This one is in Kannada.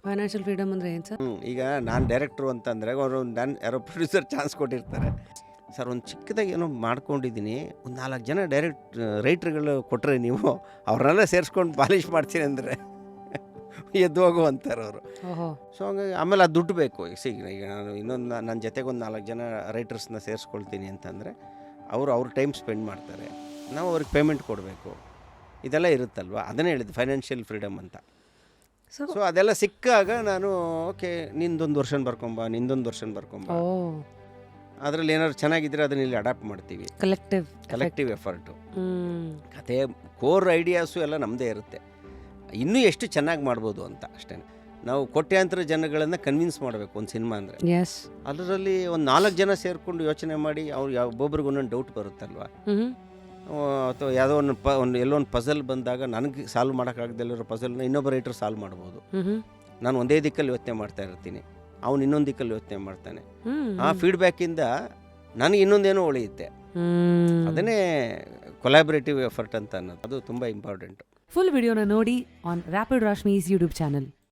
ಫೈನಾನ್ಷಿಯಲ್ ಫ್ರೀಡಮ್ ಅಂದರೆ ಏನು ಸರ್? ಈಗ ನಾನು ಡೈರೆಕ್ಟ್ರು ಅಂತಂದರೆ ಅವರು ನಾನು ಯಾರೋ ಪ್ರೊಡ್ಯೂಸರ್ ಚಾನ್ಸ್ ಕೊಟ್ಟಿರ್ತಾರೆ. ಸರ್ ಒಂದು ಚಿಕ್ಕದಾಗಿ ಏನೋ ಮಾಡ್ಕೊಂಡಿದ್ದೀನಿ, ಒಂದು 4 ಜನ ರೈಟ್ರುಗಳು ಕೊಟ್ಟರೆ ನೀವು ಅವ್ರನ್ನೆಲ್ಲ ಸೇರಿಸ್ಕೊಂಡು ಪಾಲಿಷ್ ಮಾಡ್ತೀನಿ ಅಂದರೆ ಎದ್ದು ಹೋಗು ಅಂತಾರೆ ಅವರು. ಓಹೋ. ಸೊ ಹಂಗಾಗಿ ಆಮೇಲೆ ಅದು ದುಡ್ಡು ಬೇಕು. ಈಗ ನಾನು ಇನ್ನೊಂದು ನನ್ನ ಜೊತೆಗೆ ಒಂದು 4 ಜನ ರೈಟರ್ಸ್ನ ಸೇರಿಸ್ಕೊಳ್ತೀನಿ ಅಂತಂದರೆ ಅವ್ರ ಟೈಮ್ ಸ್ಪೆಂಡ್ ಮಾಡ್ತಾರೆ, ನಾವು ಅವ್ರಿಗೆ ಪೇಮೆಂಟ್ ಕೊಡಬೇಕು, ಇದೆಲ್ಲ ಇರುತ್ತಲ್ವ. ಅದನ್ನೇ ಹೇಳಿದ್ದು ಫೈನಾನ್ಷಿಯಲ್ ಫ್ರೀಡಮ್ ಅಂತ. ಸೊ ಅದೆಲ್ಲ ಸಿಕ್ಕಾಗ ನಾನು ಓಕೆ ನಿಂದೊಂದು ವರ್ಷನ್ ಬರ್ಕೊಂಬ, ನಿಂದೊಂದು ವರ್ಷನ್ ಬರ್ಕೊಂಬ, ಓ, ಅದರಲ್ಲಿ ಏನಾದ್ರು ಚೆನ್ನಾಗಿದ್ದರೆ ಅದನ್ನ ಇಲ್ಲಿ ಅಡಾಪ್ಟ್ ಮಾಡ್ತೀವಿ. Collective effort. ಕತೆ ಕೋರ್ ಐಡಿಯಾಸು ಎಲ್ಲ ನಮ್ಮದೇ ಇರುತ್ತೆ. ಇನ್ನೂ ಎಷ್ಟು ಚೆನ್ನಾಗಿ ಮಾಡ್ಬೋದು ಅಂತ ಅಷ್ಟೇ. ನಾವು ಕೋಟ್ಯಾಂತರ ಜನಗಳನ್ನು ಕನ್ವಿನ್ಸ್ ಮಾಡಬೇಕು ಒಂದು ಸಿನಿಮಾ ಅಂದರೆ. ಎಸ್. ಅದರಲ್ಲಿ ಒಂದು 4 ಜನ ಸೇರಿಕೊಂಡು ಯೋಚನೆ ಮಾಡಿ ಅವ್ರು ಒಬ್ಬೊಬ್ರಿಗೆ ಒಂದೊಂದು ಡೌಟ್ ಬರುತ್ತಲ್ವ. ಅಥವಾ ಯಾವುದೋ ಒಂದು ಎಲ್ಲೋ ಒಂದು ಪಜಲ್ ಬಂದಾಗ ನನಗೆ ಸಾಲ್ವ್ ಮಾಡೋಕ್ಕಾಗದಲ್ಲಿರೋ ಪಜಲ್ನ ಇನ್ನೊಬ್ಬ ರೈಟರ್ ಸಾಲ್ವ್ ಮಾಡ್ಬೋದು. ನಾನು ಒಂದೇ ದಿಕ್ಕಲ್ಲಿ ಯೋಚನೆ ಮಾಡ್ತಾ ಇರ್ತೀನಿ, ಅವನು ಇನ್ನೊಂದು ದಿಕ್ಕಲ್ಲಿ ಯೋಚನೆ ಮಾಡ್ತಾನೆ. ಆ ಫೀಡ್ಬ್ಯಾಕಿಂದ ನನಗೆ ಇನ್ನೊಂದೇನೋ ಉಳಿಯುತ್ತೆ. ಅದನ್ನೇ ಕೊಲಾಬ್ರೇಟಿವ್ ಎಫರ್ಟ್ ಅಂತ ಅನ್ನೋದು. ಅದು ತುಂಬ ಇಂಪಾರ್ಟೆಂಟು. ಫುಲ್ ವಿಡಿಯೋನ ನೋಡಿ ಆನ್ ರ್ಯಾಪಿಡ್ ರಾಶ್ಮೀಸ್ ಯೂಟ್ಯೂಬ್ ಚಾನಲ್.